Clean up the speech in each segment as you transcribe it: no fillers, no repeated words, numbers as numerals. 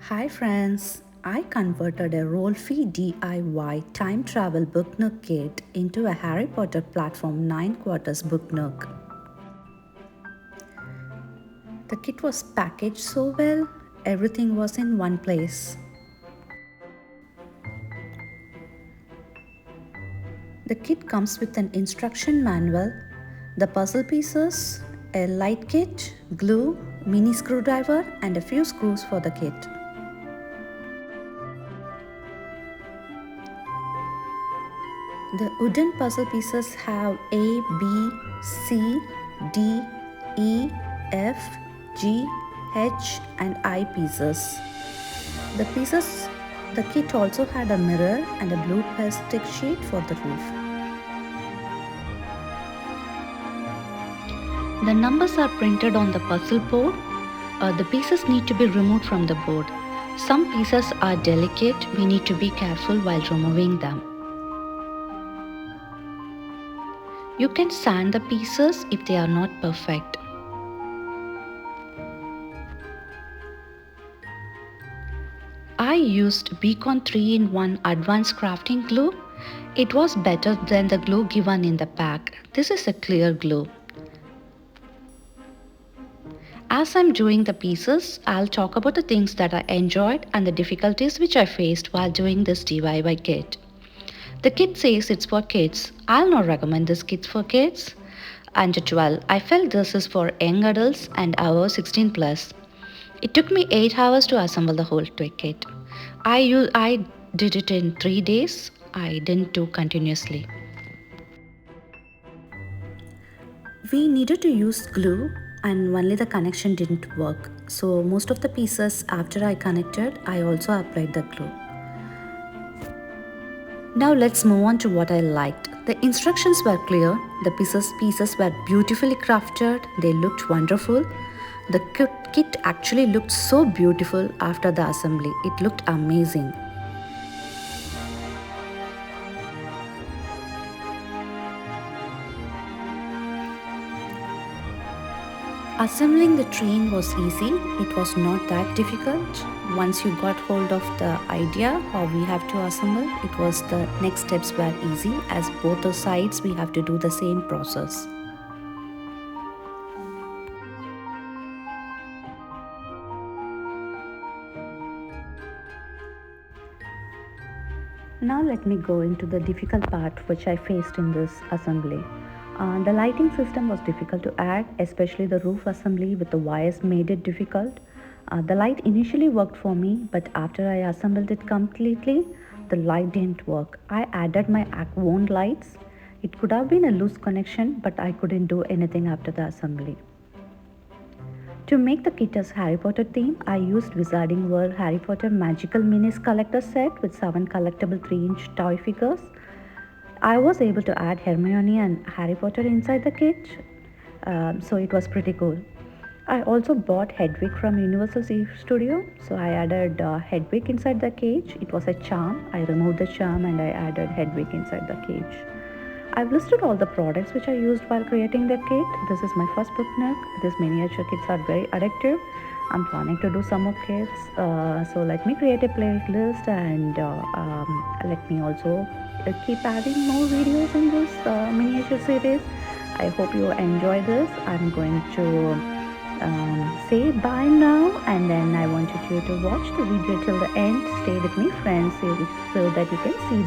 Hi friends, I converted a Rolife DIY time travel book Nook kit into a Harry Potter platform 9 quarters book Nook. The kit was packaged so well, everything was in one place. The kit comes with an instruction manual, the puzzle pieces, a light kit, glue, mini screwdriver and a few screws for the kit. The wooden puzzle pieces have A, B, C, D, E, F, G, H and I pieces. The kit also had a mirror and a blue plastic sheet for the roof. The numbers are printed on the puzzle board. The pieces need to be removed from the board. Some pieces are delicate, we need to be careful while removing them. You can sand the pieces if they are not perfect. I used Beacon 3-in-1 advanced crafting glue. It was better than the glue given in the pack. This is a clear glue. As I'm doing the pieces, I'll talk about the things that I enjoyed and the difficulties which I faced while doing this DIY kit. The kit says it's for kids. I'll not recommend this kit for kids under 12. I felt this is for young adults and above 16 plus. It took me 8 hours to assemble the whole kit. I did it in 3 days. I didn't do continuously. We needed to use glue and only the connection didn't work. So most of the pieces after I connected, I also applied the glue. Now let's move on to what I liked. The instructions were clear, the pieces were beautifully crafted, they looked wonderful. The kit actually looked so beautiful after the assembly. It looked amazing. Assembling the train was easy. It was not that difficult. Once you got hold of the idea how we have to assemble, it was the next steps were easy as both the sides we have to do the same process. Now let me go into the difficult part which I faced in this assembly. The lighting system was difficult to add, especially the roof assembly with the wires made it difficult. The light initially worked for me, but after I assembled it completely, the light didn't work. I added my own lights. It could have been a loose connection, but I couldn't do anything after the assembly. To make the kit as Harry Potter theme, I used Wizarding World Harry Potter Magical Minis collector set with 7 collectible 3-inch toy figures. I was able to add Hermione and Harry Potter inside the kit, so it was pretty cool. I also bought Hedwig from Universal Studio, so I added Hedwig inside the cage. It was a charm. I removed the charm and I added Hedwig inside the cage. I've listed all the products which I used while creating the kit. This is my first book Nook. These miniature kits are very addictive. I'm planning to do some more kits. So let me create a playlist and let me also keep adding more videos in this miniature series. I hope you enjoy this. I'm going to say bye now and then I wanted you to watch the video till the end. Stay with me friends so that you can see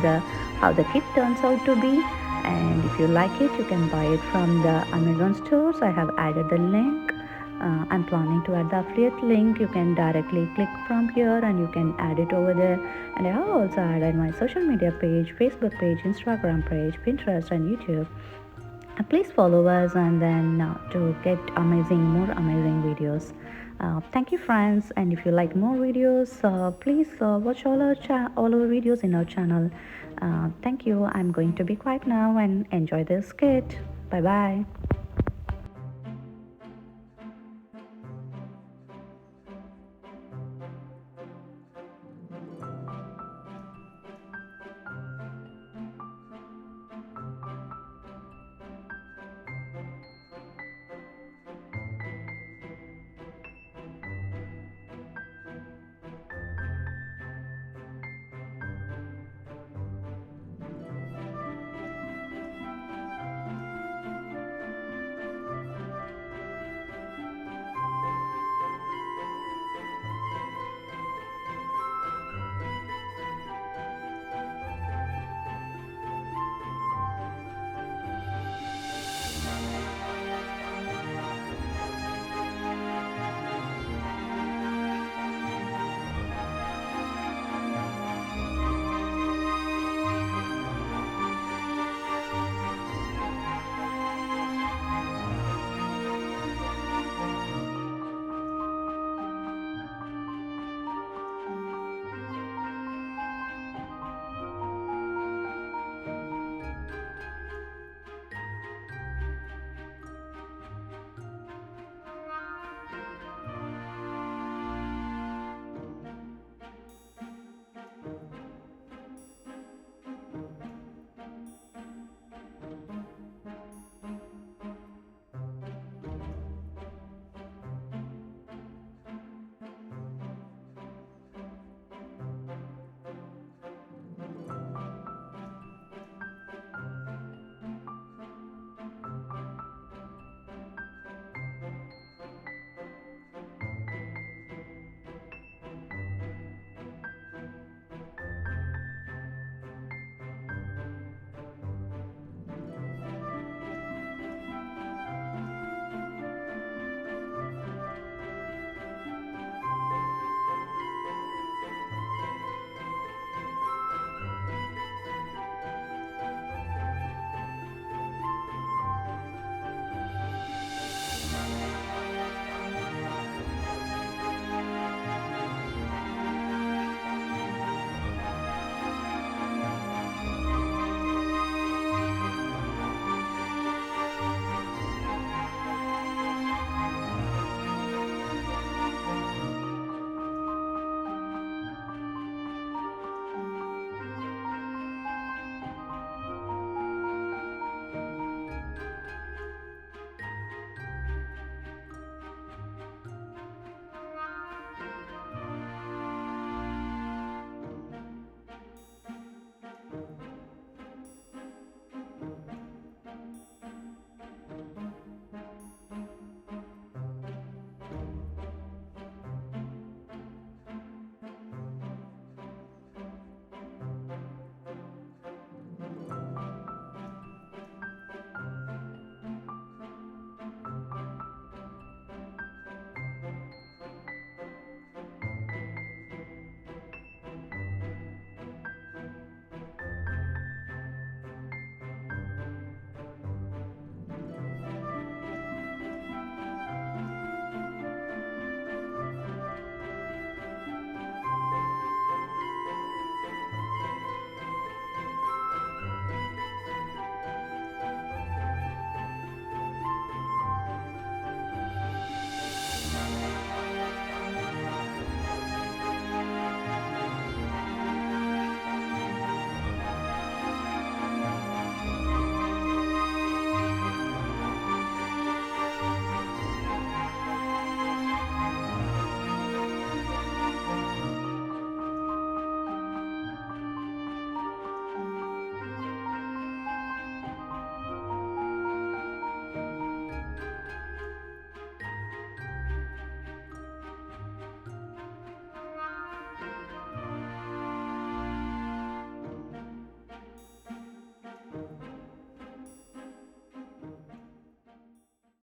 how the kit turns out to be. And if you like it, you can buy it from the Amazon stores. I have added the link. I'm planning to add the affiliate link. You can directly click from here and you can add it over there. And I have also added my social media page, Facebook page, Instagram page, Pinterest and YouTube. Please follow us and then to get more amazing videos. Thank you friends, and if you like more videos, please watch all our videos in our channel. Thank you. I'm going to be quiet now and enjoy this skit. Bye bye.